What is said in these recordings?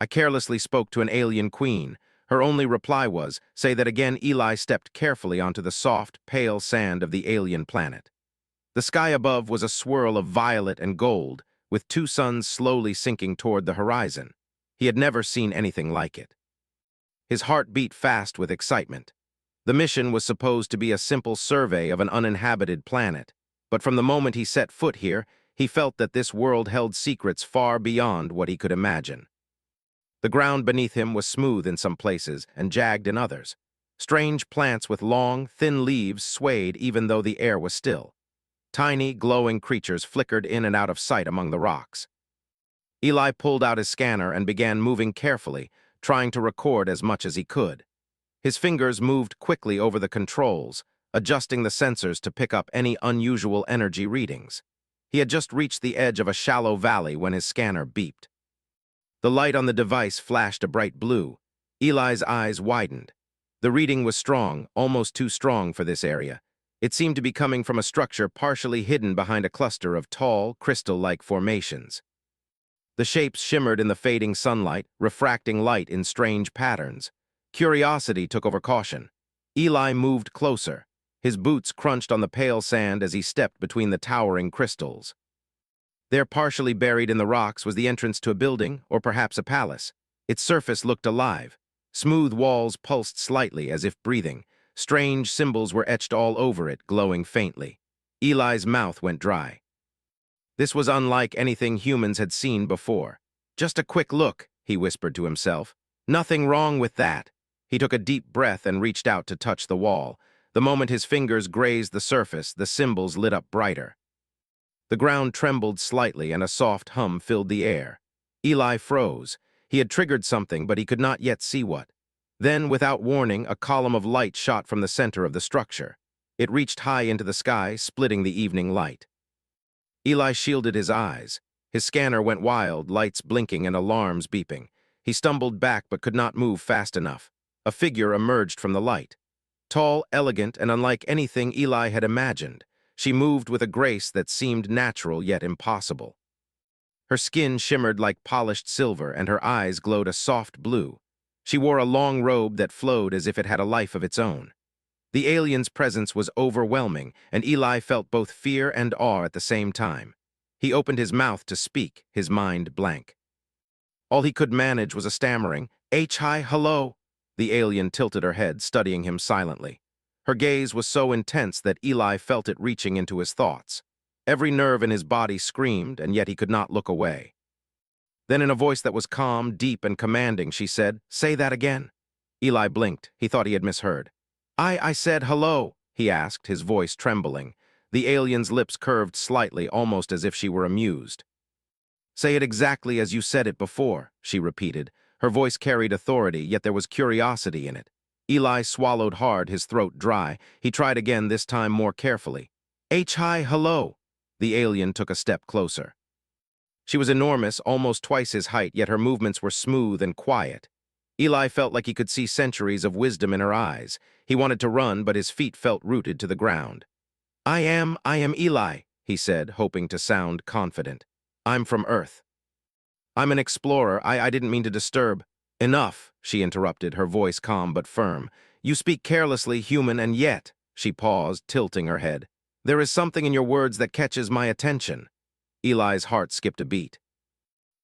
I carelessly spoke to an alien queen. Her only reply was, say that again. Eli stepped carefully onto the soft, pale sand of the alien planet. The sky above was a swirl of violet and gold, with two suns slowly sinking toward the horizon. He had never seen anything like it. His heart beat fast with excitement. The mission was supposed to be a simple survey of an uninhabited planet, but from the moment he set foot here, he felt that this world held secrets far beyond what he could imagine. The ground beneath him was smooth in some places and jagged in others. Strange plants with long, thin leaves swayed even though the air was still. Tiny, glowing creatures flickered in and out of sight among the rocks. Eli pulled out his scanner and began moving carefully, trying to record as much as he could. His fingers moved quickly over the controls, adjusting the sensors to pick up any unusual energy readings. He had just reached the edge of a shallow valley when his scanner beeped. The light on the device flashed a bright blue. Eli's eyes widened. The reading was strong, almost too strong for this area. It seemed to be coming from a structure partially hidden behind a cluster of tall, crystal-like formations. The shapes shimmered in the fading sunlight, refracting light in strange patterns. Curiosity took over caution. Eli moved closer. His boots crunched on the pale sand as he stepped between the towering crystals. There, partially buried in the rocks, was the entrance to a building, or perhaps a palace. Its surface looked alive. Smooth walls pulsed slightly, as if breathing. Strange symbols were etched all over it, glowing faintly. Eli's mouth went dry. This was unlike anything humans had seen before. "Just a quick look," he whispered to himself. "Nothing wrong with that." He took a deep breath and reached out to touch the wall. The moment his fingers grazed the surface, the symbols lit up brighter. The ground trembled slightly and a soft hum filled the air. Eli froze. He had triggered something, but he could not yet see what. Then, without warning, a column of light shot from the center of the structure. It reached high into the sky, splitting the evening light. Eli shielded his eyes. His scanner went wild, lights blinking and alarms beeping. He stumbled back but could not move fast enough. A figure emerged from the light. Tall, elegant, and unlike anything Eli had imagined. She moved with a grace that seemed natural yet impossible. Her skin shimmered like polished silver and her eyes glowed a soft blue. She wore a long robe that flowed as if it had a life of its own. The alien's presence was overwhelming, and Eli felt both fear and awe at the same time. He opened his mouth to speak, his mind blank. All he could manage was a stammering, "Hi, hello." The alien tilted her head, studying him silently. Her gaze was so intense that Eli felt it reaching into his thoughts. Every nerve in his body screamed, and yet he could not look away. Then in a voice that was calm, deep, and commanding, she said, "Say that again." Eli blinked. He thought he had misheard. I said hello," he asked, his voice trembling. The alien's lips curved slightly, almost as if she were amused. "Say it exactly as you said it before," she repeated. Her voice carried authority, yet there was curiosity in it. Eli swallowed hard, his throat dry. He tried again, this time more carefully. "Hi, hello." The alien took a step closer. She was enormous, almost twice his height, yet her movements were smooth and quiet. Eli felt like he could see centuries of wisdom in her eyes. He wanted to run, but his feet felt rooted to the ground. I am Eli," he said, hoping to sound confident. "I'm from Earth." "I'm an explorer. I didn't mean to disturb." "Enough," she interrupted, her voice calm but firm. "You speak carelessly, human, and yet," she paused, tilting her head, "there is something in your words that catches my attention." Eli's heart skipped a beat.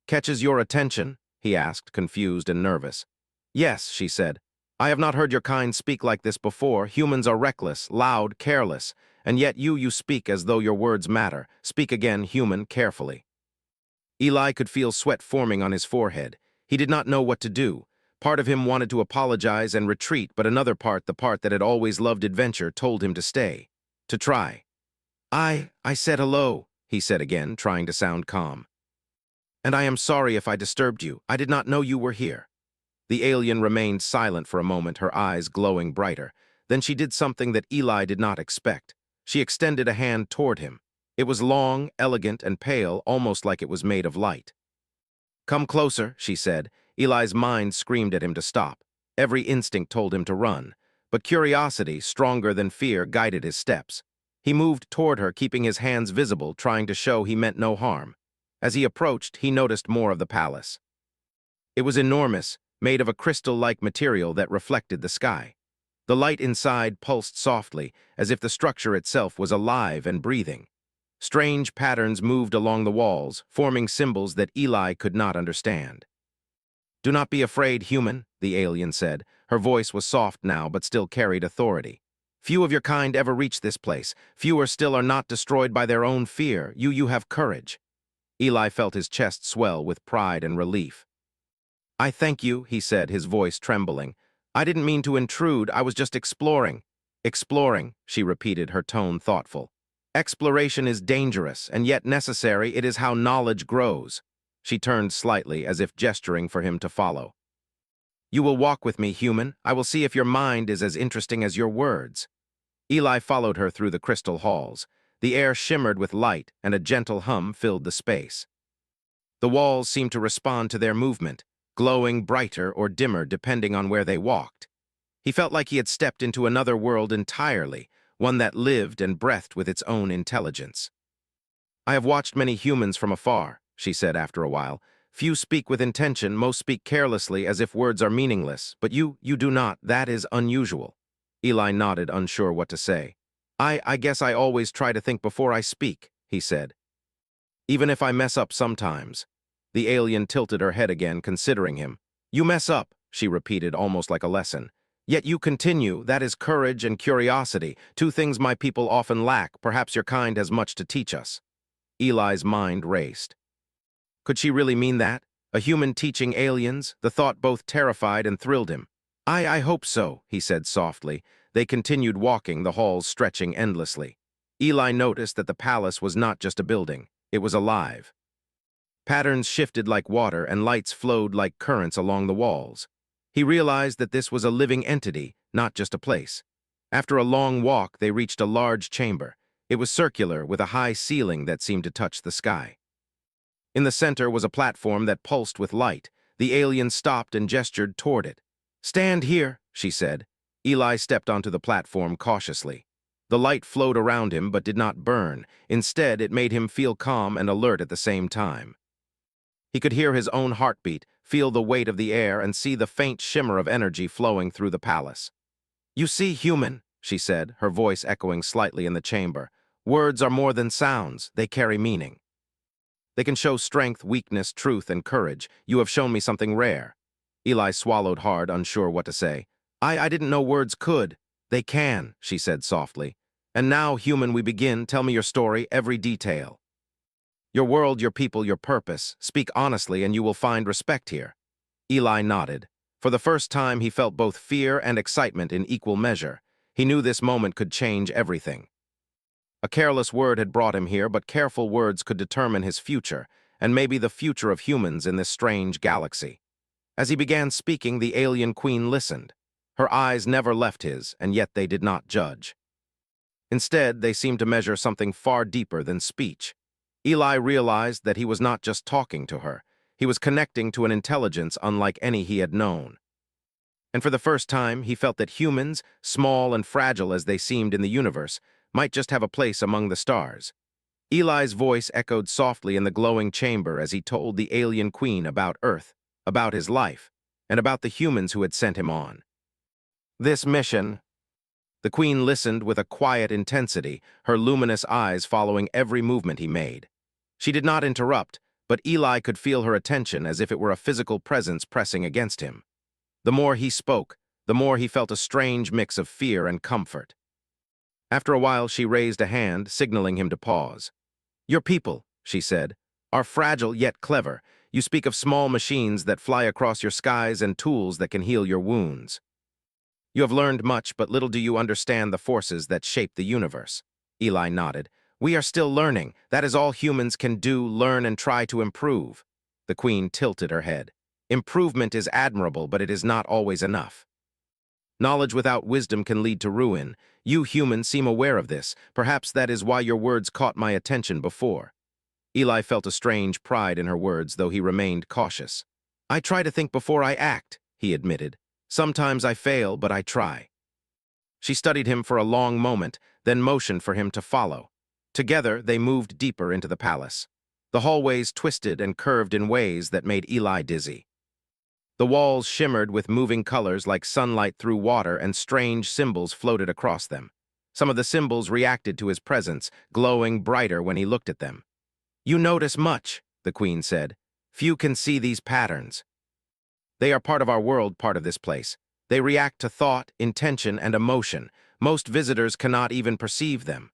"Catches your attention?" he asked, confused and nervous. "Yes," she said. "I have not heard your kind speak like this before. Humans are reckless, loud, careless, and yet you speak as though your words matter. Speak again, human, carefully." Eli could feel sweat forming on his forehead. He did not know what to do. Part of him wanted to apologize and retreat, but another part, the part that had always loved adventure, told him to stay, to try. I said hello," he said again, trying to sound calm. "And I am sorry if I disturbed you. I did not know you were here." The alien remained silent for a moment, her eyes glowing brighter. Then she did something that Eli did not expect. She extended a hand toward him. It was long, elegant, and pale, almost like it was made of light. "Come closer," she said. Eli's mind screamed at him to stop. Every instinct told him to run. But curiosity, stronger than fear, guided his steps. He moved toward her, keeping his hands visible, trying to show he meant no harm. As he approached, he noticed more of the palace. It was enormous, made of a crystal-like material that reflected the sky. The light inside pulsed softly, as if the structure itself was alive and breathing. Strange patterns moved along the walls, forming symbols that Eli could not understand. "Do not be afraid, human," the alien said. Her voice was soft now, but still carried authority. "Few of your kind ever reach this place. Fewer still are not destroyed by their own fear. You have courage." Eli felt his chest swell with pride and relief. "I thank you," he said, his voice trembling. "I didn't mean to intrude. I was just exploring." "Exploring," she repeated, her tone thoughtful. "Exploration is dangerous, and yet necessary. It is how knowledge grows." She turned slightly, as if gesturing for him to follow. "You will walk with me, human. I will see if your mind is as interesting as your words." Eli followed her through the crystal halls. The air shimmered with light, and a gentle hum filled the space. The walls seemed to respond to their movement, glowing brighter or dimmer depending on where they walked. He felt like he had stepped into another world entirely, one that lived and breathed with its own intelligence. "I have watched many humans from afar," she said after a while. "Few speak with intention, most speak carelessly as if words are meaningless, but you do not. That is unusual." Eli nodded, unsure what to say. I guess I always try to think before I speak," he said. "Even if I mess up sometimes." The alien tilted her head again, considering him. "You mess up," she repeated, almost like a lesson. "Yet you continue. That is courage and curiosity, two things my people often lack. Perhaps your kind has much to teach us." Eli's mind raced. Could she really mean that? A human teaching aliens? The thought both terrified and thrilled him. I hope so," he said softly. They continued walking, the halls stretching endlessly. Eli noticed that the palace was not just a building. It was alive. Patterns shifted like water, and lights flowed like currents along the walls. He realized that this was a living entity, not just a place. After a long walk, they reached a large chamber. It was circular, with a high ceiling that seemed to touch the sky. In the center was a platform that pulsed with light. The alien stopped and gestured toward it. "Stand here," she said. Eli stepped onto the platform cautiously. The light flowed around him but did not burn. Instead, it made him feel calm and alert at the same time. He could hear his own heartbeat, feel the weight of the air, and see the faint shimmer of energy flowing through the palace. "You see, human," she said, her voice echoing slightly in the chamber. "Words are more than sounds. They carry meaning. They can show strength, weakness, truth, and courage. You have shown me something rare." Eli swallowed hard, unsure what to say. I didn't know words could." "They can," she said softly. "And now, human, we begin. Tell me your story, every detail. Your world, your people, your purpose. Speak honestly, and you will find respect here." Eli nodded. For the first time, he felt both fear and excitement in equal measure. He knew this moment could change everything. A careless word had brought him here, but careful words could determine his future, and maybe the future of humans in this strange galaxy. As he began speaking, the alien queen listened. Her eyes never left his, and yet they did not judge. Instead, they seemed to measure something far deeper than speech. Eli realized that he was not just talking to her. He was connecting to an intelligence unlike any he had known. And for the first time, he felt that humans, small and fragile as they seemed in the universe, might just have a place among the stars. Eli's voice echoed softly in the glowing chamber as he told the alien queen about Earth, about his life, and about the humans who had sent him on. "This mission." The queen listened with a quiet intensity, her luminous eyes following every movement he made. She did not interrupt, but Eli could feel her attention as if it were a physical presence pressing against him. The more he spoke, the more he felt a strange mix of fear and comfort. After a while, she raised a hand, signaling him to pause. "Your people," she said, "are fragile yet clever. You speak of small machines that fly across your skies and tools that can heal your wounds. You have learned much, but little do you understand the forces that shape the universe." Eli nodded. "We are still learning. That is all humans can do, learn and try to improve." The queen tilted her head. "Improvement is admirable, but it is not always enough. Knowledge without wisdom can lead to ruin. You humans seem aware of this. Perhaps that is why your words caught my attention before." Eli felt a strange pride in her words, though he remained cautious. "I try to think before I act," he admitted. "Sometimes I fail, but I try." She studied him for a long moment, then motioned for him to follow. Together, they moved deeper into the palace. The hallways twisted and curved in ways that made Eli dizzy. The walls shimmered with moving colors like sunlight through water, and strange symbols floated across them. Some of the symbols reacted to his presence, glowing brighter when he looked at them. "You notice much," the queen said. "Few can see these patterns. They are part of our world, part of this place. They react to thought, intention, and emotion. Most visitors cannot even perceive them."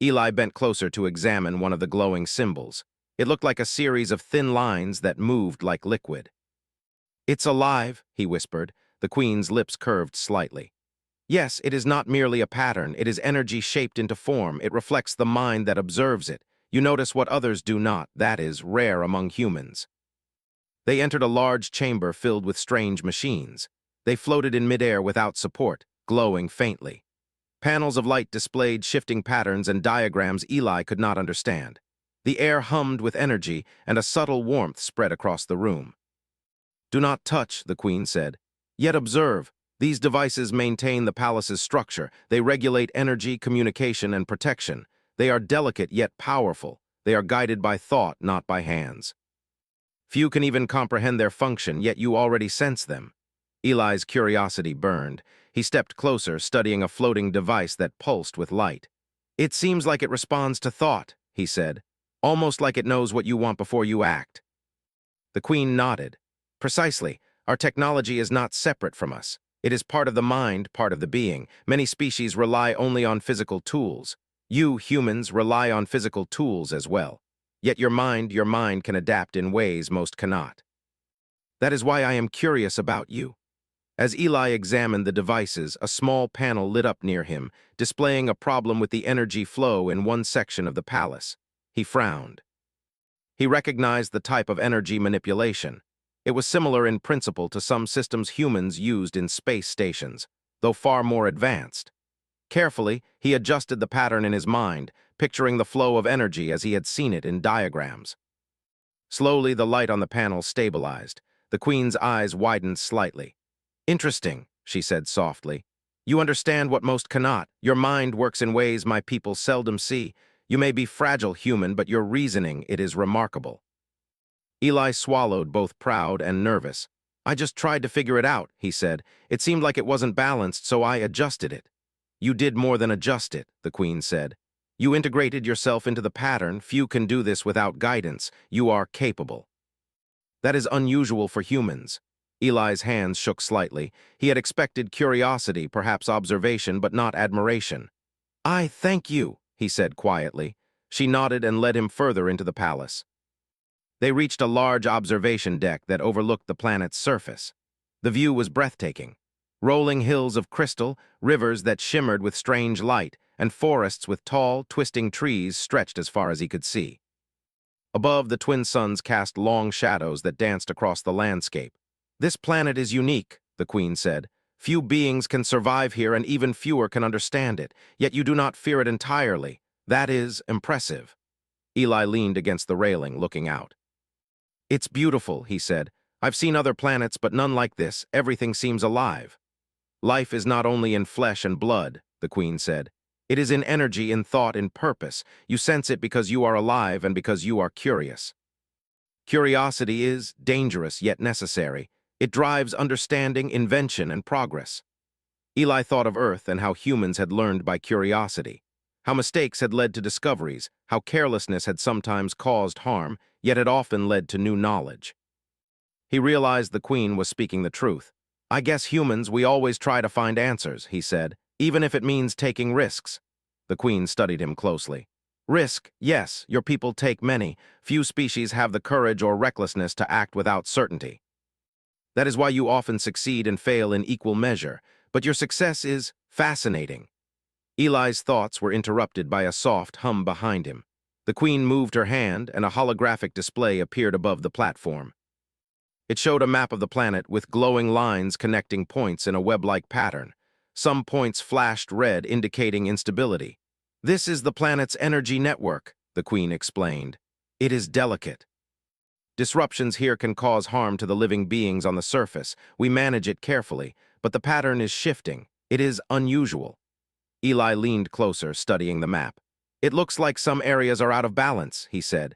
Eli bent closer to examine one of the glowing symbols. It looked like a series of thin lines that moved like liquid. "It's alive," he whispered. The queen's lips curved slightly. "Yes, it is not merely a pattern. It is energy shaped into form. It reflects the mind that observes it. You notice what others do not. That is rare among humans." They entered a large chamber filled with strange machines. They floated in midair without support, glowing faintly. Panels of light displayed shifting patterns and diagrams Eli could not understand. The air hummed with energy, and a subtle warmth spread across the room. "Do not touch," the queen said. "Yet observe. These devices maintain the palace's structure. They regulate energy, communication, and protection. They are delicate yet powerful. They are guided by thought, not by hands. Few can even comprehend their function, yet you already sense them." Eli's curiosity burned. He stepped closer, studying a floating device that pulsed with light. "It seems like it responds to thought," he said, "almost like it knows what you want before you act." The queen nodded. "Precisely. Our technology is not separate from us. It is part of the mind, part of the being. Many species rely only on physical tools. You, humans, rely on physical tools as well. Yet your mind can adapt in ways most cannot. That is why I am curious about you." As Eli examined the devices, a small panel lit up near him, displaying a problem with the energy flow in one section of the palace. He frowned. He recognized the type of energy manipulation. It was similar in principle to some systems humans used in space stations, though far more advanced. Carefully, he adjusted the pattern in his mind, picturing the flow of energy as he had seen it in diagrams. Slowly, the light on the panel stabilized. The queen's eyes widened slightly. "Interesting," she said softly. "You understand what most cannot. Your mind works in ways my people seldom see. You may be fragile, human, but your reasoning, it is remarkable." Eli swallowed, both proud and nervous. "I just tried to figure it out," he said. "It seemed like it wasn't balanced, so I adjusted it." "You did more than adjust it," the queen said. "You integrated yourself into the pattern. Few can do this without guidance. You are capable." "That is unusual for humans." Eli's hands shook slightly. He had expected curiosity, perhaps observation, but not admiration. "I thank you," he said quietly. She nodded and led him further into the palace. They reached a large observation deck that overlooked the planet's surface. The view was breathtaking. Rolling hills of crystal, rivers that shimmered with strange light, and forests with tall, twisting trees stretched as far as he could see. Above, the twin suns cast long shadows that danced across the landscape. "This planet is unique," the queen said. "Few beings can survive here, and even fewer can understand it. Yet you do not fear it entirely. That is impressive." Eli leaned against the railing, looking out. "It's beautiful," he said. "I've seen other planets, but none like this. Everything seems alive." "Life is not only in flesh and blood," the queen said. "It is in energy, in thought, in purpose. You sense it because you are alive and because you are curious. Curiosity is dangerous yet necessary. It drives understanding, invention, and progress." Eli thought of Earth and how humans had learned by curiosity, how mistakes had led to discoveries, how carelessness had sometimes caused harm, yet had often led to new knowledge. He realized the queen was speaking the truth. "I guess humans, we always try to find answers," he said, "even if it means taking risks." The queen studied him closely. "Risk, yes, your people take many. Few species have the courage or recklessness to act without certainty. That is why you often succeed and fail in equal measure. But your success is fascinating." Eli's thoughts were interrupted by a soft hum behind him. The queen moved her hand, and a holographic display appeared above the platform. It showed a map of the planet with glowing lines connecting points in a web-like pattern. Some points flashed red, indicating instability. "This is the planet's energy network," the queen explained. "It is delicate. Disruptions here can cause harm to the living beings on the surface. We manage it carefully, but the pattern is shifting. It is unusual." Eli leaned closer, studying the map. "It looks like some areas are out of balance," he said.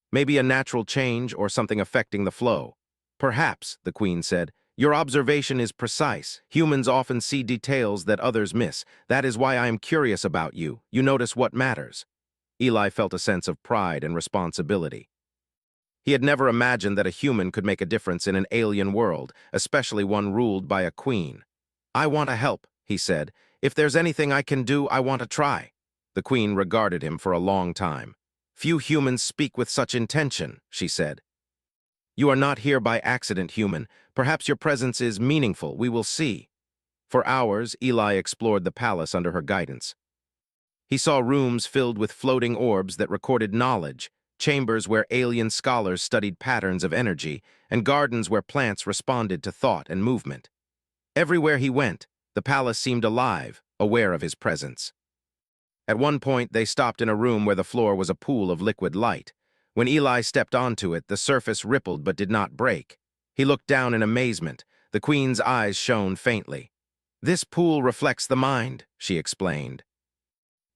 "Maybe a natural change or something affecting the flow." Perhaps, the Queen said. Your observation is precise. Humans often see details that others miss. That is why I am curious about you. You notice what matters. Eli felt a sense of pride and responsibility. He had never imagined that a human could make a difference in an alien world, especially one ruled by a queen. I want to help, he said. If there's anything I can do, I want to try. The queen regarded him for a long time. Few humans speak with such intention, she said. You are not here by accident, human. Perhaps your presence is meaningful. We will see. For hours, Eli explored the palace under her guidance. He saw rooms filled with floating orbs that recorded knowledge, chambers where alien scholars studied patterns of energy, and gardens where plants responded to thought and movement. Everywhere he went, the palace seemed alive, aware of his presence. At one point, they stopped in a room where the floor was a pool of liquid light. When Eli stepped onto it, the surface rippled but did not break. He looked down in amazement. The queen's eyes shone faintly. This pool reflects the mind, she explained.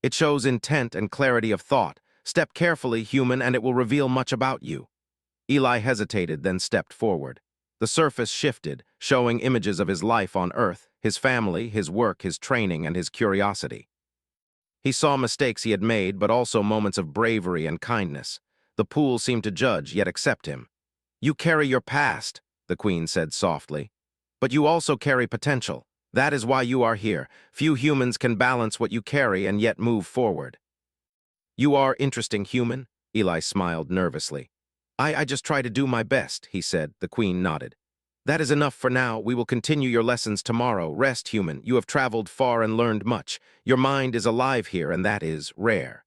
It shows intent and clarity of thought. Step carefully, human, and it will reveal much about you. Eli hesitated, then stepped forward. The surface shifted, showing images of his life on Earth, his family, his work, his training, and his curiosity. He saw mistakes he had made, but also moments of bravery and kindness. The pool seemed to judge, yet accept him. You carry your past, the queen said softly. But you also carry potential. That is why you are here. Few humans can balance what you carry and yet move forward. You are interesting, human, Eli smiled nervously. I just try to do my best, he said. The queen nodded. That is enough for now. We will continue your lessons tomorrow. Rest, human. You have traveled far and learned much. Your mind is alive here, and that is rare.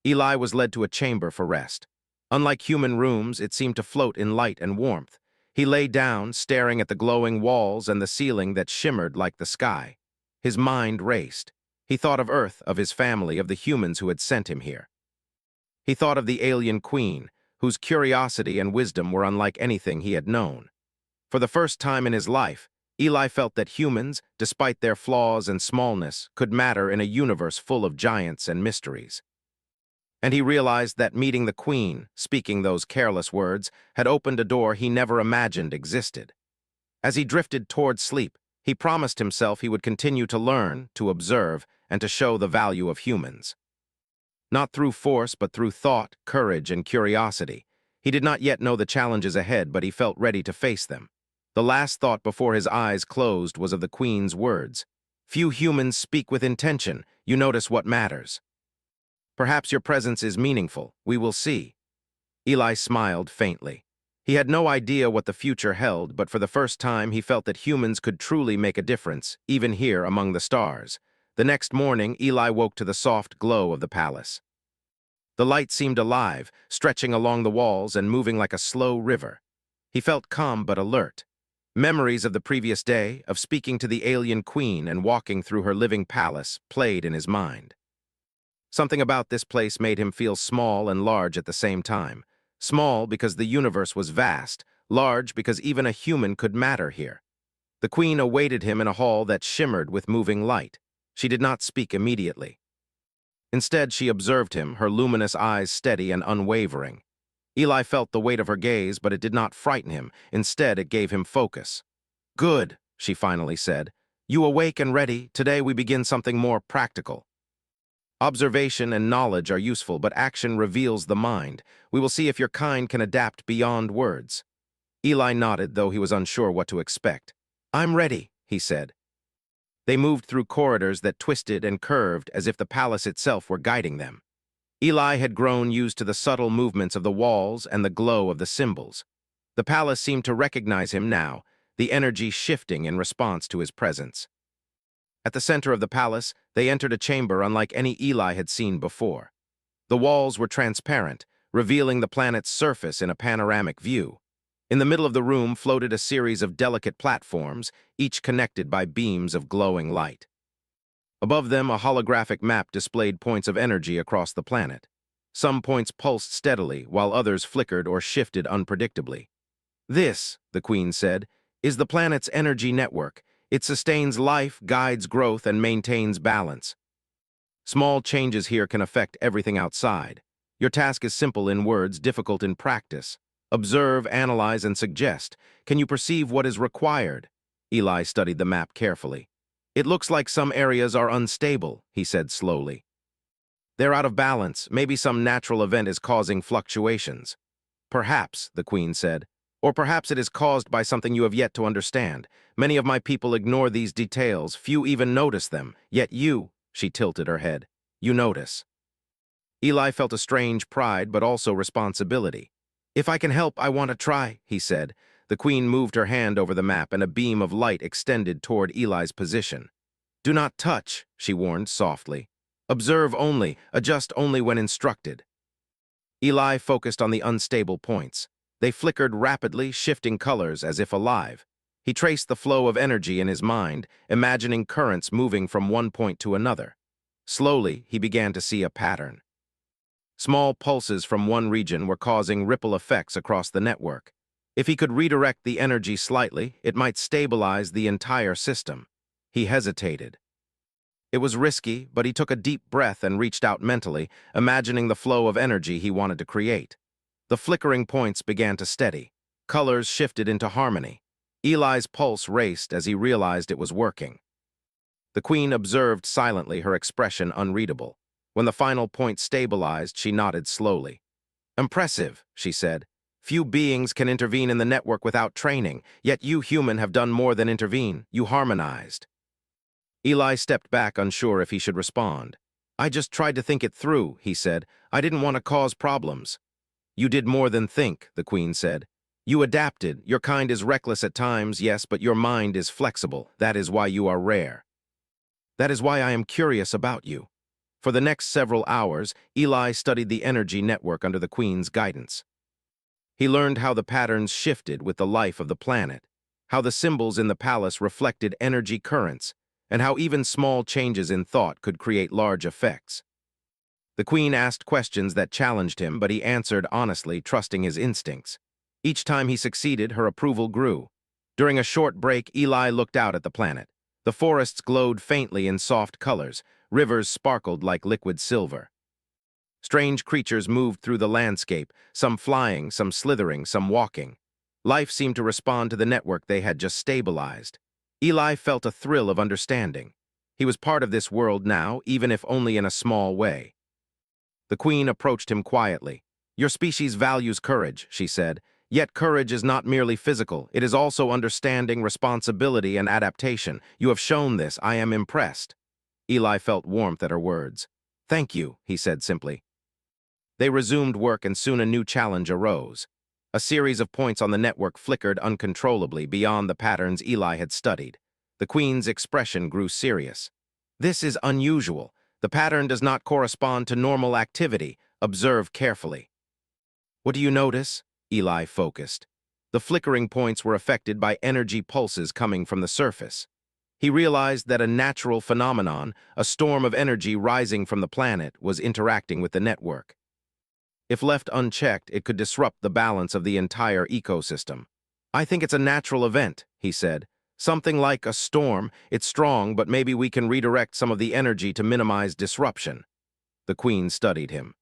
Eli was led to a chamber for rest. Unlike human rooms, it seemed to float in light and warmth. He lay down, staring at the glowing walls and the ceiling that shimmered like the sky. His mind raced. He thought of Earth, of his family, of the humans who had sent him here. He thought of the alien queen, whose curiosity and wisdom were unlike anything he had known. For the first time in his life, Eli felt that humans, despite their flaws and smallness, could matter in a universe full of giants and mysteries. And he realized that meeting the queen, speaking those careless words, had opened a door he never imagined existed. As he drifted toward sleep, he promised himself he would continue to learn, to observe, and to show the value of humans. Not through force, but through thought, courage, and curiosity. He did not yet know the challenges ahead, but he felt ready to face them. The last thought before his eyes closed was of the queen's words. Few humans speak with intention. You notice what matters. Perhaps your presence is meaningful. We will see. Eli smiled faintly. He had no idea what the future held, but for the first time he felt that humans could truly make a difference, even here among the stars. The next morning, Eli woke to the soft glow of the palace. The light seemed alive, stretching along the walls and moving like a slow river. He felt calm but alert. Memories of the previous day, of speaking to the alien queen and walking through her living palace, played in his mind. Something about this place made him feel small and large at the same time. Small because the universe was vast, large because even a human could matter here. The queen awaited him in a hall that shimmered with moving light. She did not speak immediately. Instead, she observed him, her luminous eyes steady and unwavering. Eli felt the weight of her gaze, but it did not frighten him. Instead, it gave him focus. Good, she finally said. You awake and ready. Today we begin something more practical. Observation and knowledge are useful, but action reveals the mind. We will see if your kind can adapt beyond words. Eli nodded, though he was unsure what to expect. I'm ready, he said. They moved through corridors that twisted and curved as if the palace itself were guiding them. Eli had grown used to the subtle movements of the walls and the glow of the symbols. The palace seemed to recognize him now, the energy shifting in response to his presence. At the center of the palace, they entered a chamber unlike any Eli had seen before. The walls were transparent, revealing the planet's surface in a panoramic view. In the middle of the room floated a series of delicate platforms, each connected by beams of glowing light. Above them, a holographic map displayed points of energy across the planet. Some points pulsed steadily, while others flickered or shifted unpredictably. This, the queen said, is the planet's energy network. It sustains life, guides growth, and maintains balance. Small changes here can affect everything outside. Your task is simple in words, difficult in practice. Observe, analyze, and suggest. Can you perceive what is required? Eli studied the map carefully. It looks like some areas are unstable, he said slowly. They're out of balance. Maybe some natural event is causing fluctuations. Perhaps, the Queen said. Or perhaps it is caused by something you have yet to understand. Many of my people ignore these details. Few even notice them. Yet you, she tilted her head, you notice. Eli felt a strange pride, but also responsibility. If I can help, I want to try, he said. The Queen moved her hand over the map, and a beam of light extended toward Eli's position. Do not touch, she warned softly. Observe only, adjust only when instructed. Eli focused on the unstable points. They flickered rapidly, shifting colors as if alive. He traced the flow of energy in his mind, imagining currents moving from one point to another. Slowly, he began to see a pattern. Small pulses from one region were causing ripple effects across the network. If he could redirect the energy slightly, it might stabilize the entire system. He hesitated. It was risky, but he took a deep breath and reached out mentally, imagining the flow of energy he wanted to create. The flickering points began to steady. Colors shifted into harmony. Eli's pulse raced as he realized it was working. The Queen observed silently, her expression unreadable. When the final point stabilized, she nodded slowly. Impressive, she said. Few beings can intervene in the network without training, yet you human have done more than intervene. You harmonized. Eli stepped back, unsure if he should respond. I just tried to think it through, he said. I didn't want to cause problems. You did more than think, the Queen said. You adapted. Your kind is reckless at times, yes, but your mind is flexible. That is why you are rare. That is why I am curious about you. For the next several hours, Eli studied the energy network under the Queen's guidance. He learned how the patterns shifted with the life of the planet, how the symbols in the palace reflected energy currents, and how even small changes in thought could create large effects. The Queen asked questions that challenged him, but he answered honestly, trusting his instincts. Each time he succeeded, her approval grew. During a short break, Eli looked out at the planet. The forests glowed faintly in soft colors. Rivers sparkled like liquid silver. Strange creatures moved through the landscape, some flying, some slithering, some walking. Life seemed to respond to the network they had just stabilized. Eli felt a thrill of understanding. He was part of this world now, even if only in a small way. The Queen approached him quietly. Your species values courage, she said. Yet courage is not merely physical. It is also understanding, responsibility, and adaptation. You have shown this. I am impressed. Eli felt warmth at her words. Thank you, he said simply. They resumed work, and soon a new challenge arose. A series of points on the network flickered uncontrollably beyond the patterns Eli had studied. The Queen's expression grew serious. This is unusual. The pattern does not correspond to normal activity. Observe carefully. What do you notice? Eli focused. The flickering points were affected by energy pulses coming from the surface. He realized that a natural phenomenon, a storm of energy rising from the planet, was interacting with the network. If left unchecked, it could disrupt the balance of the entire ecosystem. I think it's a natural event, he said. Something like a storm. It's strong, but maybe we can redirect some of the energy to minimize disruption. The Queen studied him.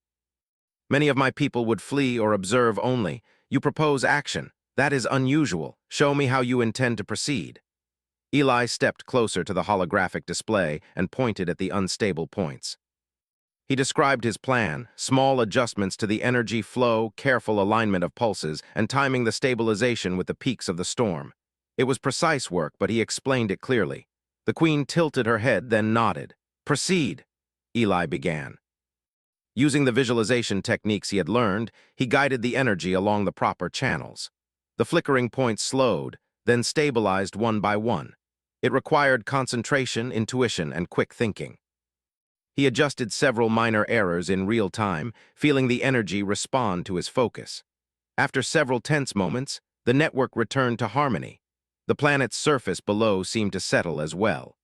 Many of my people would flee or observe only. You propose action. That is unusual. Show me how you intend to proceed. Eli stepped closer to the holographic display and pointed at the unstable points. He described his plan, small adjustments to the energy flow, careful alignment of pulses, and timing the stabilization with the peaks of the storm. It was precise work, but he explained it clearly. The Queen tilted her head, then nodded. Proceed, Eli began. Using the visualization techniques he had learned, he guided the energy along the proper channels. The flickering points slowed, then stabilized one by one. It required concentration, intuition, and quick thinking. He adjusted several minor errors in real time, feeling the energy respond to his focus. After several tense moments, the network returned to harmony. The planet's surface below seemed to settle as well.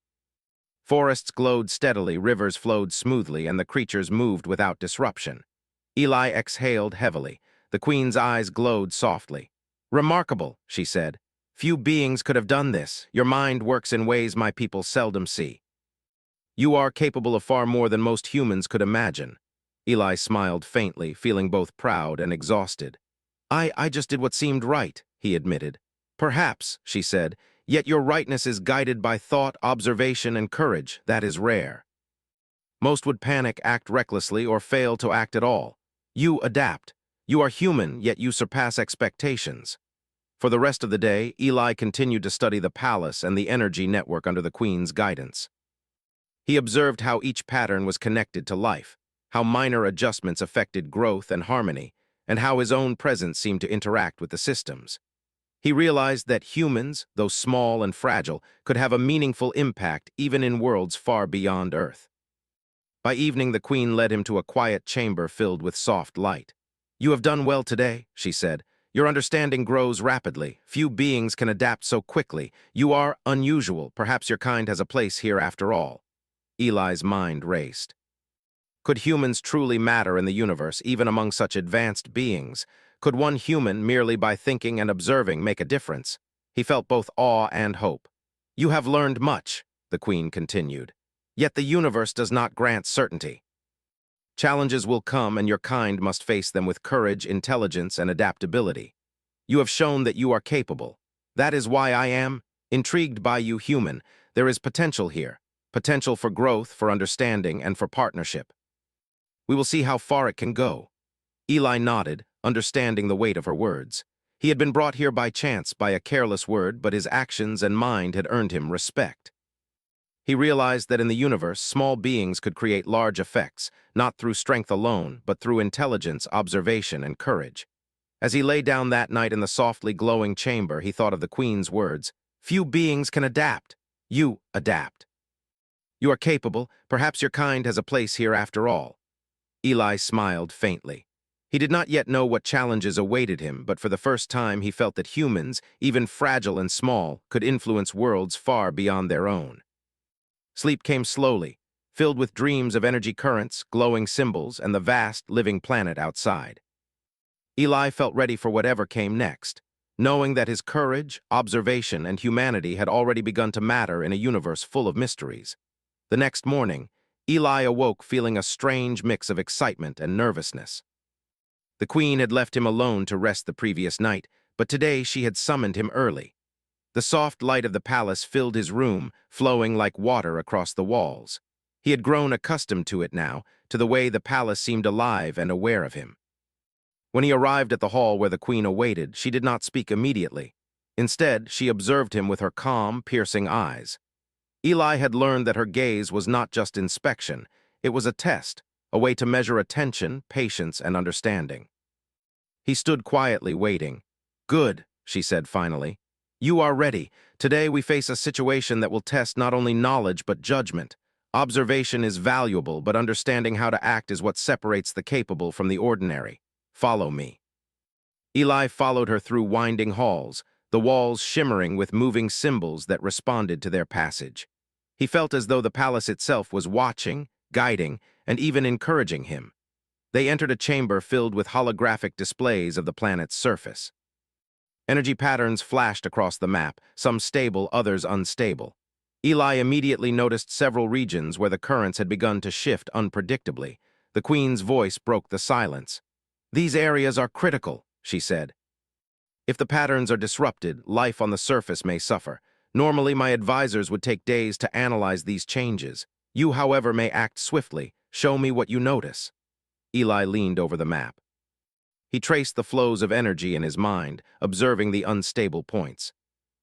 Forests glowed steadily, rivers flowed smoothly, and the creatures moved without disruption. Eli exhaled heavily. The Queen's eyes glowed softly. Remarkable, she said. Few beings could have done this. Your mind works in ways my people seldom see. You are capable of far more than most humans could imagine. Eli smiled faintly, feeling both proud and exhausted. I just did what seemed right, he admitted. Perhaps, she said, yet your rightness is guided by thought, observation, and courage. That is rare. Most would panic, act recklessly, or fail to act at all. You adapt. You are human, yet you surpass expectations. For the rest of the day, Eli continued to study the palace and the energy network under the Queen's guidance. He observed how each pattern was connected to life, how minor adjustments affected growth and harmony, and how his own presence seemed to interact with the systems. He realized that humans, though small and fragile, could have a meaningful impact even in worlds far beyond Earth. By evening, the Queen led him to a quiet chamber filled with soft light. "You have done well today," she said. "Your understanding grows rapidly. Few beings can adapt so quickly. You are unusual. Perhaps your kind has a place here after all." Eli's mind raced. Could humans truly matter in the universe, even among such advanced beings? Could one human, merely by thinking and observing, make a difference? He felt both awe and hope. "You have learned much," the Queen continued. "Yet the universe does not grant certainty. Challenges will come, and your kind must face them with courage, intelligence, and adaptability. You have shown that you are capable. That is why I am intrigued by you, human. There is potential here. Potential for growth, for understanding, and for partnership. We will see how far it can go." Eli nodded, understanding the weight of her words. He had been brought here by chance, by a careless word, but his actions and mind had earned him respect. He realized that in the universe, small beings could create large effects, not through strength alone, but through intelligence, observation, and courage. As he lay down that night in the softly glowing chamber, he thought of the Queen's words, "Few beings can adapt. You adapt. You are capable. Perhaps your kind has a place here after all." Eli smiled faintly. He did not yet know what challenges awaited him, but for the first time he felt that humans, even fragile and small, could influence worlds far beyond their own. Sleep came slowly, filled with dreams of energy currents, glowing symbols, and the vast, living planet outside. Eli felt ready for whatever came next, knowing that his courage, observation, and humanity had already begun to matter in a universe full of mysteries. The next morning, Eli awoke feeling a strange mix of excitement and nervousness. The Queen had left him alone to rest the previous night, but today she had summoned him early. The soft light of the palace filled his room, flowing like water across the walls. He had grown accustomed to it now, to the way the palace seemed alive and aware of him. When he arrived at the hall where the Queen awaited, she did not speak immediately. Instead, she observed him with her calm, piercing eyes. Eli had learned that her gaze was not just inspection, it was a test, a way to measure attention, patience, and understanding. He stood quietly, waiting. "Good," she said finally. "You are ready. Today we face a situation that will test not only knowledge but judgment. Observation is valuable, but understanding how to act is what separates the capable from the ordinary. Follow me." Eli followed her through winding halls, the walls shimmering with moving symbols that responded to their passage. He felt as though the palace itself was watching, guiding, and even encouraging him. They entered a chamber filled with holographic displays of the planet's surface. Energy patterns flashed across the map, some stable, others unstable. Eli immediately noticed several regions where the currents had begun to shift unpredictably. The Queen's voice broke the silence. "These areas are critical," she said. "If the patterns are disrupted, life on the surface may suffer. Normally, my advisors would take days to analyze these changes. You, however, may act swiftly. Show me what you notice." Eli leaned over the map. He traced the flows of energy in his mind, observing the unstable points.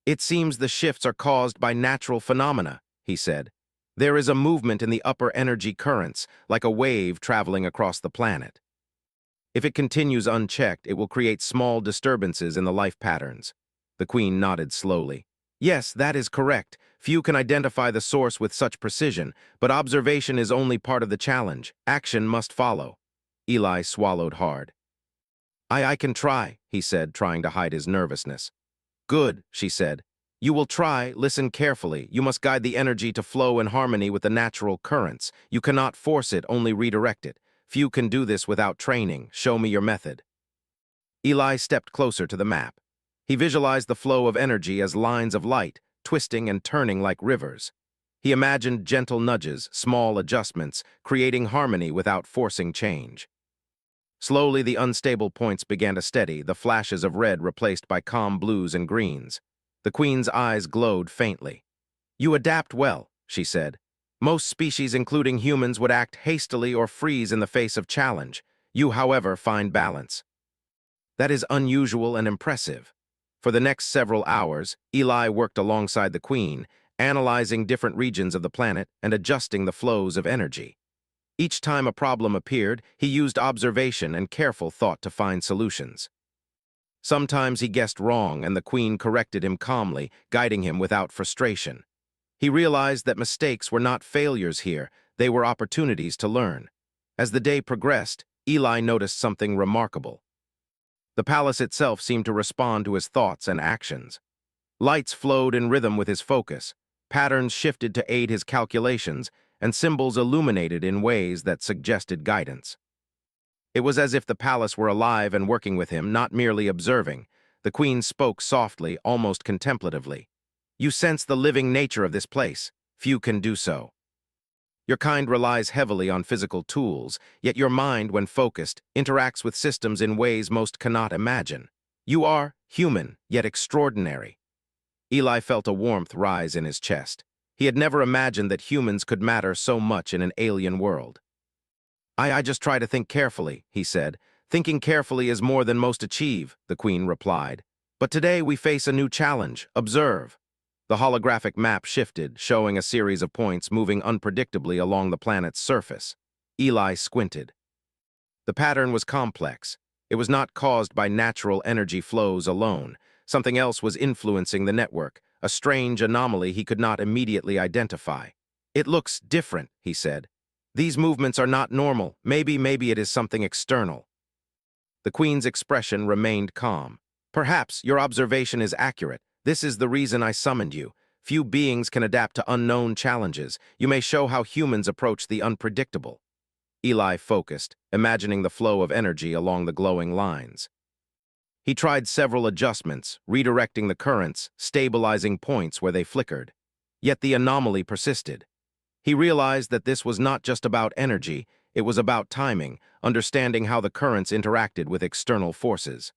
"It seems the shifts are caused by natural phenomena," he said. "There is a movement in the upper energy currents, like a wave traveling across the planet. If it continues unchecked, it will create small disturbances in the life patterns." The Queen nodded slowly. "Yes, that is correct. Few can identify the source with such precision, but observation is only part of the challenge. Action must follow." Eli swallowed hard. I can try," he said, trying to hide his nervousness. "Good," she said. "You will try. Listen carefully. You must guide the energy to flow in harmony with the natural currents. You cannot force it, only redirect it. Few can do this without training. Show me your method." Eli stepped closer to the map. He visualized the flow of energy as lines of light, twisting and turning like rivers. He imagined gentle nudges, small adjustments, creating harmony without forcing change. Slowly, the unstable points began to steady, the flashes of red replaced by calm blues and greens. The queen's eyes glowed faintly. "You adapt well," she said. "Most species, including humans, would act hastily or freeze in the face of challenge. You, however, find balance. That is unusual and impressive." For the next several hours, Eli worked alongside the queen, analyzing different regions of the planet and adjusting the flows of energy. Each time a problem appeared, he used observation and careful thought to find solutions. Sometimes he guessed wrong, and the queen corrected him calmly, guiding him without frustration. He realized that mistakes were not failures here, they were opportunities to learn. As the day progressed, Eli noticed something remarkable. The palace itself seemed to respond to his thoughts and actions. Lights flowed in rhythm with his focus, patterns shifted to aid his calculations, and symbols illuminated in ways that suggested guidance. It was as if the palace were alive and working with him, not merely observing. The queen spoke softly, almost contemplatively. "You sense the living nature of this place. Few can do so. Your kind relies heavily on physical tools, yet your mind, when focused, interacts with systems in ways most cannot imagine. You are human, yet extraordinary." Eli felt a warmth rise in his chest. He had never imagined that humans could matter so much in an alien world. I just try to think carefully," he said. "Thinking carefully is more than most achieve," the queen replied. "But today we face a new challenge. Observe." The holographic map shifted, showing a series of points moving unpredictably along the planet's surface. Eli squinted. The pattern was complex. It was not caused by natural energy flows alone. Something else was influencing the network, a strange anomaly he could not immediately identify. "It looks different," he said. "These movements are not normal. Maybe it is something external." The queen's expression remained calm. "Perhaps your observation is accurate. This is the reason I summoned you. Few beings can adapt to unknown challenges. You may show how humans approach the unpredictable." Eli focused, imagining the flow of energy along the glowing lines. He tried several adjustments, redirecting the currents, stabilizing points where they flickered. Yet the anomaly persisted. He realized that this was not just about energy, it was about timing, understanding how the currents interacted with external forces.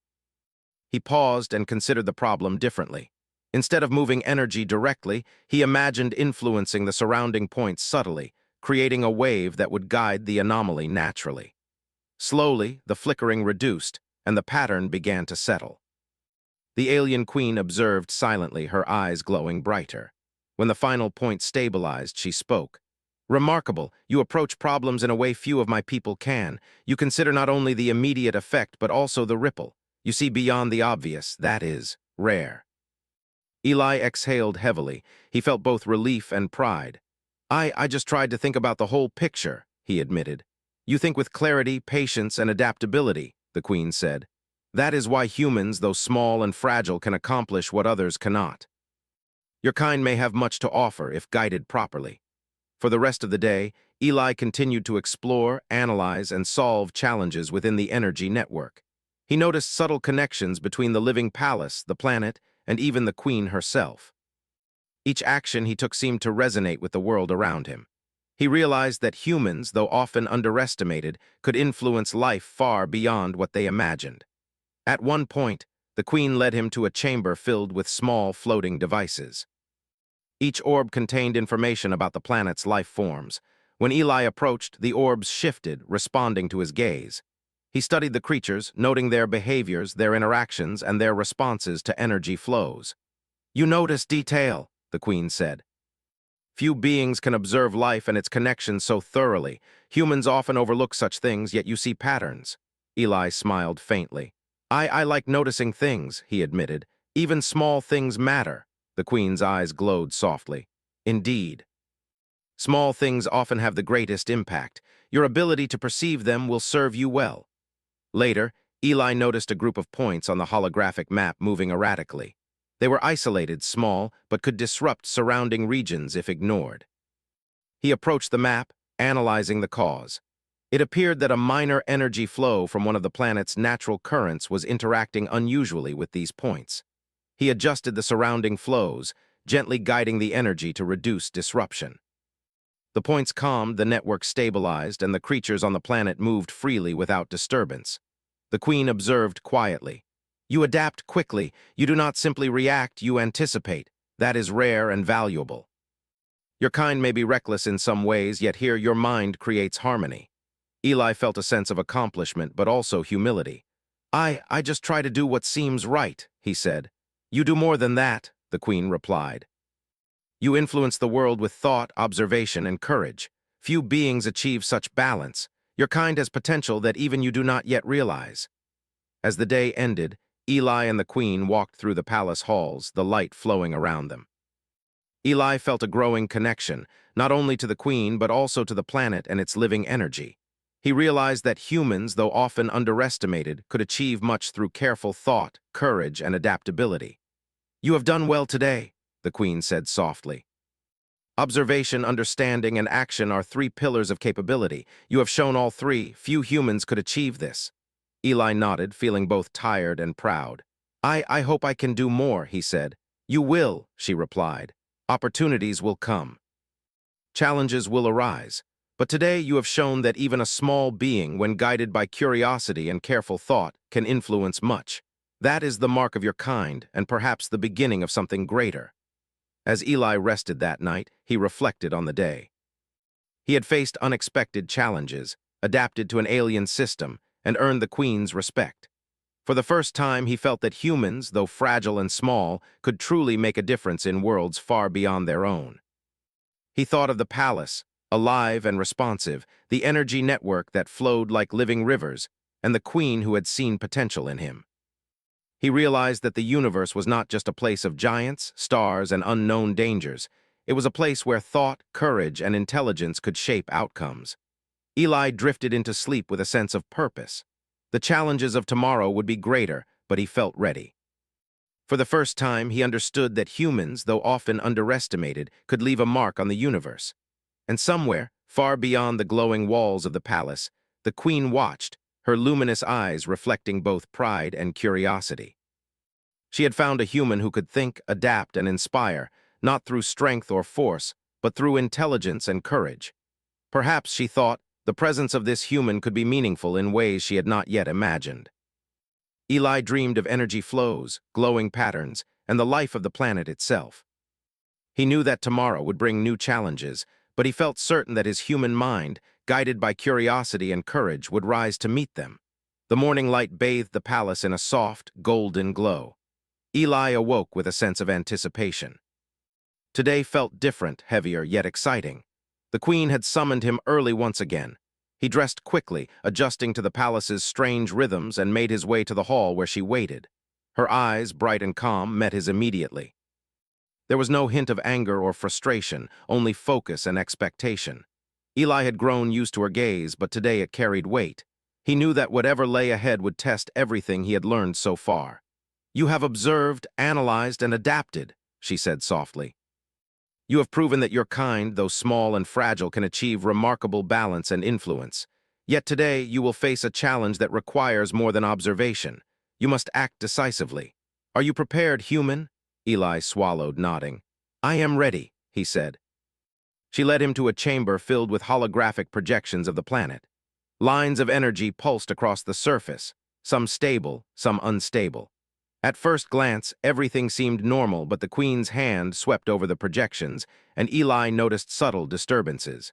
He paused and considered the problem differently. Instead of moving energy directly, he imagined influencing the surrounding points subtly, creating a wave that would guide the anomaly naturally. Slowly, the flickering reduced, and the pattern began to settle. The alien queen observed silently, her eyes glowing brighter. When the final point stabilized, she spoke. "Remarkable, you approach problems in a way few of my people can. You consider not only the immediate effect, but also the ripple. You see beyond the obvious. That is rare." Eli exhaled heavily. He felt both relief and pride. I just tried to think about the whole picture," he admitted. "You think with clarity, patience, and adaptability," the queen said. "That is why humans, though small and fragile, can accomplish what others cannot. Your kind may have much to offer if guided properly." For the rest of the day, Eli continued to explore, analyze, and solve challenges within the energy network. He noticed subtle connections between the living palace, the planet, and even the queen herself. Each action he took seemed to resonate with the world around him. He realized that humans, though often underestimated, could influence life far beyond what they imagined. At one point, the queen led him to a chamber filled with small floating devices. Each orb contained information about the planet's life forms. When Eli approached, the orbs shifted, responding to his gaze. He studied the creatures, noting their behaviors, their interactions, and their responses to energy flows. "You notice detail," the queen said. "Few beings can observe life and its connections so thoroughly. Humans often overlook such things, yet you see patterns." Eli smiled faintly. I like noticing things," he admitted. "Even small things matter." The queen's eyes glowed softly. "Indeed. Small things often have the greatest impact. Your ability to perceive them will serve you well." Later, Eli noticed a group of points on the holographic map moving erratically. They were isolated, small, but could disrupt surrounding regions if ignored. He approached the map, analyzing the cause. It appeared that a minor energy flow from one of the planet's natural currents was interacting unusually with these points. He adjusted the surrounding flows, gently guiding the energy to reduce disruption. The points calmed, the network stabilized, and the creatures on the planet moved freely without disturbance. The Queen observed quietly. You adapt quickly. You do not simply react, you anticipate. That is rare and valuable. Your kind may be reckless in some ways, yet here your mind creates harmony. Eli felt a sense of accomplishment, but also humility. I just try to do what seems right, he said. You do more than that, the Queen replied. You influence the world with thought, observation, and courage. Few beings achieve such balance. Your kind has potential that even you do not yet realize. As the day ended, Eli and the Queen walked through the palace halls, the light flowing around them. Eli felt a growing connection, not only to the Queen but also to the planet and its living energy. He realized that humans, though often underestimated, could achieve much through careful thought, courage, and adaptability. You have done well today, the Queen said softly. Observation, understanding, and action are three pillars of capability. You have shown all three. Few humans could achieve this. Eli nodded, feeling both tired and proud. I hope I can do more, he said. You will, she replied. Opportunities will come. Challenges will arise. But today you have shown that even a small being, when guided by curiosity and careful thought, can influence much. That is the mark of your kind, and perhaps the beginning of something greater. As Eli rested that night, he reflected on the day. He had faced unexpected challenges, adapted to an alien system, and earned the Queen's respect. For the first time, he felt that humans, though fragile and small, could truly make a difference in worlds far beyond their own. He thought of the palace, alive and responsive, the energy network that flowed like living rivers, and the Queen who had seen potential in him. He realized that the universe was not just a place of giants, stars, and unknown dangers. It was a place where thought, courage, and intelligence could shape outcomes. Eli drifted into sleep with a sense of purpose. The challenges of tomorrow would be greater, but he felt ready. For the first time, he understood that humans, though often underestimated, could leave a mark on the universe. And somewhere, far beyond the glowing walls of the palace, the Queen watched, her luminous eyes reflecting both pride and curiosity. She had found a human who could think, adapt, and inspire, not through strength or force, but through intelligence and courage. Perhaps, she thought, the presence of this human could be meaningful in ways she had not yet imagined. Eli dreamed of energy flows, glowing patterns, and the life of the planet itself. He knew that tomorrow would bring new challenges, but he felt certain that his human mind, guided by curiosity and courage, would rise to meet them. The morning light bathed the palace in a soft, golden glow. Eli awoke with a sense of anticipation. Today felt different, heavier, yet exciting. The Queen had summoned him early once again. He dressed quickly, adjusting to the palace's strange rhythms, and made his way to the hall where she waited. Her eyes, bright and calm, met his immediately. There was no hint of anger or frustration, only focus and expectation. Eli had grown used to her gaze, but today it carried weight. He knew that whatever lay ahead would test everything he had learned so far. You have observed, analyzed, and adapted, she said softly. You have proven that your kind, though small and fragile, can achieve remarkable balance and influence. Yet today you will face a challenge that requires more than observation. You must act decisively. Are you prepared, human? Eli swallowed, nodding. I am ready, he said. She led him to a chamber filled with holographic projections of the planet. Lines of energy pulsed across the surface, some stable, some unstable. At first glance, everything seemed normal, but the Queen's hand swept over the projections, and Eli noticed subtle disturbances.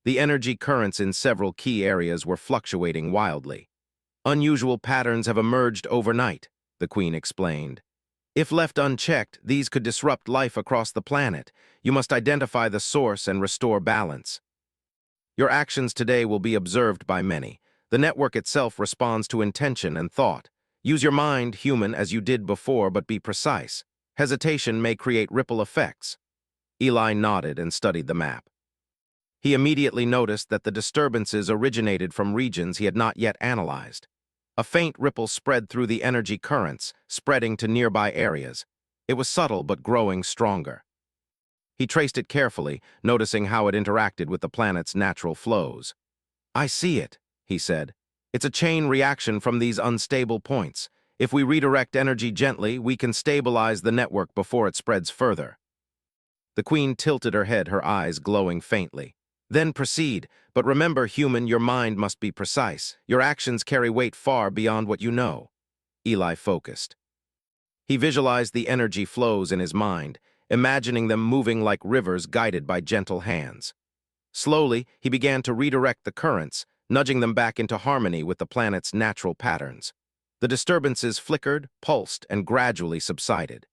The energy currents in several key areas were fluctuating wildly. Unusual patterns have emerged overnight, the Queen explained. If left unchecked, these could disrupt life across the planet. You must identify the source and restore balance. Your actions today will be observed by many. The network itself responds to intention and thought. Use your mind, human, as you did before, but be precise. Hesitation may create ripple effects. Eli nodded and studied the map. He immediately noticed that the disturbances originated from regions he had not yet analyzed. A faint ripple spread through the energy currents, spreading to nearby areas. It was subtle but growing stronger. He traced it carefully, noticing how it interacted with the planet's natural flows. I see it, he said. It's a chain reaction from these unstable points. If we redirect energy gently, we can stabilize the network before it spreads further. The queen tilted her head, her eyes glowing faintly. Then proceed, but remember, human, your mind must be precise. Your actions carry weight far beyond what you know. Eli focused. He visualized the energy flows in his mind, imagining them moving like rivers guided by gentle hands. Slowly, he began to redirect the currents, nudging them back into harmony with the planet's natural patterns. The disturbances flickered, pulsed, and gradually subsided.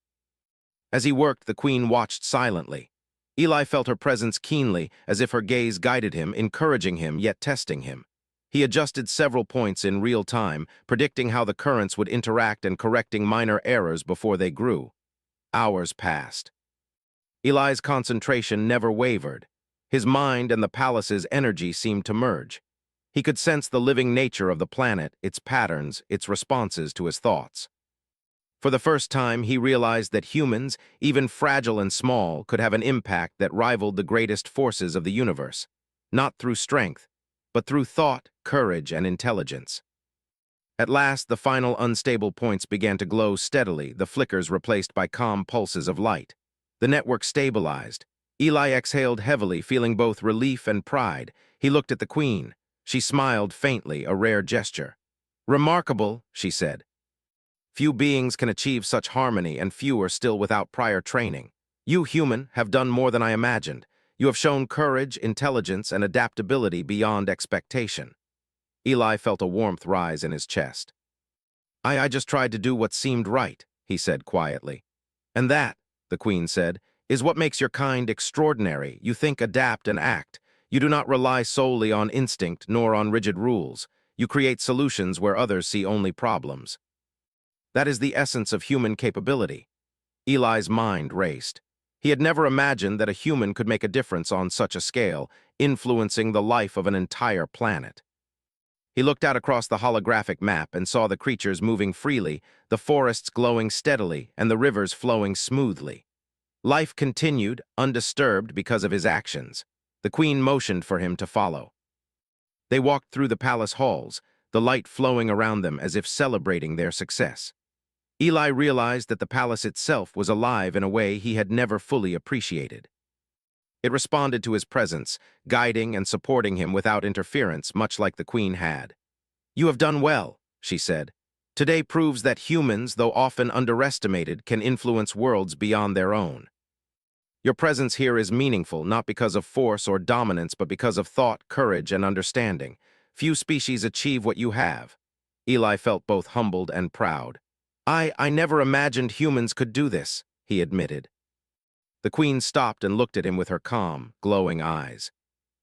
As he worked, the queen watched silently. Eli felt her presence keenly, as if her gaze guided him, encouraging him, yet testing him. He adjusted several points in real time, predicting how the currents would interact and correcting minor errors before they grew. Hours passed. Eli's concentration never wavered. His mind and the palace's energy seemed to merge. He could sense the living nature of the planet, its patterns, its responses to his thoughts. For the first time, he realized that humans, even fragile and small, could have an impact that rivaled the greatest forces of the universe, not through strength, but through thought, courage, and intelligence. At last, the final unstable points began to glow steadily, the flickers replaced by calm pulses of light. The network stabilized. Eli exhaled heavily, feeling both relief and pride. He looked at the queen. She smiled faintly, a rare gesture. "Remarkable," she said. "Few beings can achieve such harmony, and few are still without prior training. You, human, have done more than I imagined. You have shown courage, intelligence, and adaptability beyond expectation." Eli felt a warmth rise in his chest. I just tried to do what seemed right," he said quietly. "And that," the queen said, "is what makes your kind extraordinary. You think, adapt, and act. You do not rely solely on instinct nor on rigid rules. You create solutions where others see only problems. That is the essence of human capability." Eli's mind raced. He had never imagined that a human could make a difference on such a scale, influencing the life of an entire planet. He looked out across the holographic map and saw the creatures moving freely, the forests glowing steadily, and the rivers flowing smoothly. Life continued, undisturbed because of his actions. The queen motioned for him to follow. They walked through the palace halls, the light flowing around them as if celebrating their success. Eli realized that the palace itself was alive in a way he had never fully appreciated. It responded to his presence, guiding and supporting him without interference, much like the queen had. "You have done well," she said. "Today proves that humans, though often underestimated, can influence worlds beyond their own. Your presence here is meaningful, not because of force or dominance, but because of thought, courage, and understanding. Few species achieve what you have." Eli felt both humbled and proud. I never imagined humans could do this," he admitted. The queen stopped and looked at him with her calm, glowing eyes.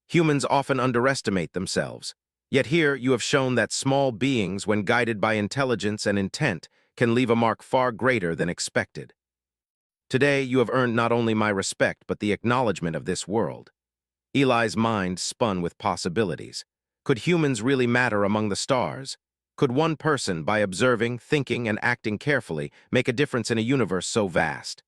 "Humans often underestimate themselves. Yet here you have shown that small beings, when guided by intelligence and intent, can leave a mark far greater than expected. Today you have earned not only my respect, but the acknowledgement of this world." Eli's mind spun with possibilities. Could humans really matter among the stars? Could one person, by observing, thinking, and acting carefully, make a difference in a universe so vast?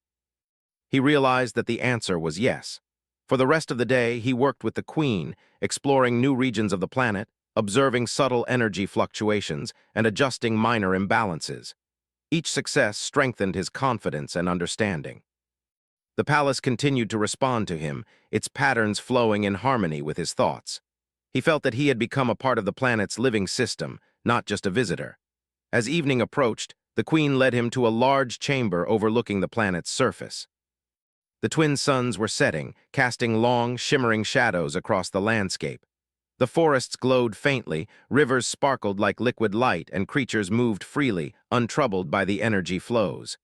He realized that the answer was yes. For the rest of the day, he worked with the queen, exploring new regions of the planet, observing subtle energy fluctuations, and adjusting minor imbalances. Each success strengthened his confidence and understanding. The palace continued to respond to him, its patterns flowing in harmony with his thoughts. He felt that he had become a part of the planet's living system, not just a visitor. As evening approached, the queen led him to a large chamber overlooking the planet's surface. The twin suns were setting, casting long, shimmering shadows across the landscape. The forests glowed faintly, rivers sparkled like liquid light, and creatures moved freely, untroubled by the energy flows.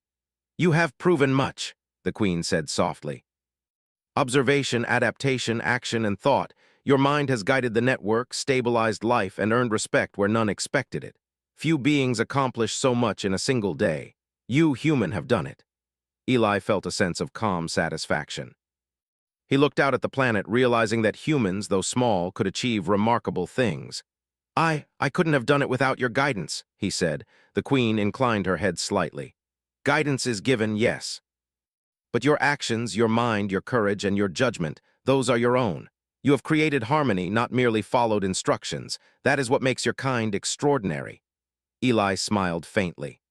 "You have proven much," the queen said softly. "Observation, adaptation, action, and thought. Your mind has guided the network, stabilized life, and earned respect where none expected it. Few beings accomplish so much in a single day. You, human, have done it." Eli felt a sense of calm satisfaction. He looked out at the planet, realizing that humans, though small, could achieve remarkable things. I couldn't have done it without your guidance," he said. The queen inclined her head slightly. "Guidance is given, yes. But your actions, your mind, your courage, and your judgment, those are your own. You have created harmony, not merely followed instructions. That is what makes your kind extraordinary." Eli smiled faintly.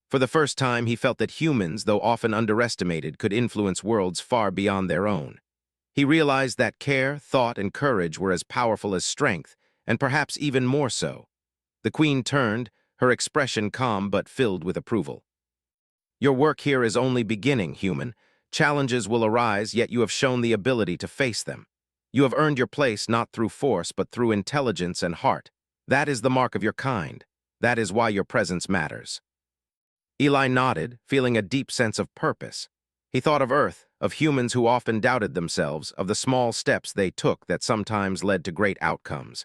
For the first time, he felt that humans, though often underestimated, could influence worlds far beyond their own. He realized that care, thought, and courage were as powerful as strength, and perhaps even more so. The Queen turned, her expression calm but filled with approval. Your work here is only beginning, human. Challenges will arise, yet you have shown the ability to face them. You have earned your place not through force, but through intelligence and heart. That is the mark of your kind. That is why your presence matters. Eli nodded, feeling a deep sense of purpose. He thought of Earth, of humans who often doubted themselves, of the small steps they took that sometimes led to great outcomes.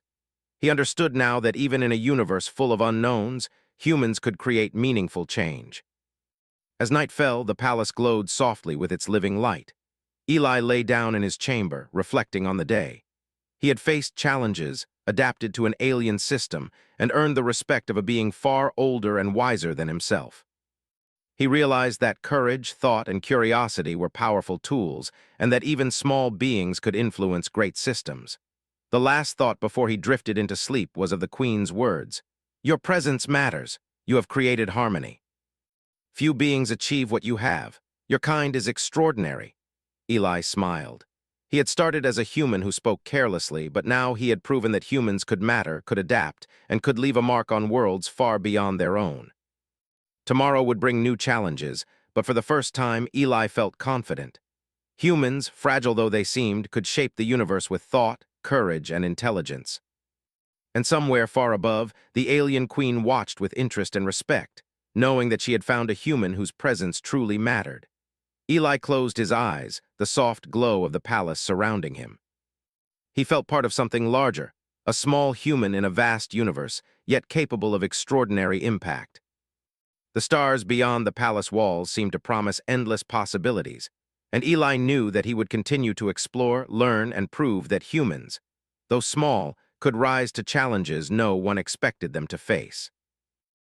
He understood now that even in a universe full of unknowns, humans could create meaningful change. As night fell, the palace glowed softly with its living light. Eli lay down in his chamber, reflecting on the day. He had faced challenges, adapted to an alien system, and earned the respect of a being far older and wiser than himself. He realized that courage, thought, and curiosity were powerful tools, and that even small beings could influence great systems. The last thought before he drifted into sleep was of the Queen's words. "Your presence matters. You have created harmony. Few beings achieve what you have. Your kind is extraordinary." Eli smiled. He had started as a human who spoke carelessly, but now he had proven that humans could matter, could adapt, and could leave a mark on worlds far beyond their own. Tomorrow would bring new challenges, but for the first time, Eli felt confident. Humans, fragile though they seemed, could shape the universe with thought, courage, and intelligence. And somewhere far above, the alien queen watched with interest and respect, knowing that she had found a human whose presence truly mattered. Eli closed his eyes, the soft glow of the palace surrounding him. He felt part of something larger, a small human in a vast universe, yet capable of extraordinary impact. The stars beyond the palace walls seemed to promise endless possibilities, and Eli knew that he would continue to explore, learn, and prove that humans, though small, could rise to challenges no one expected them to face.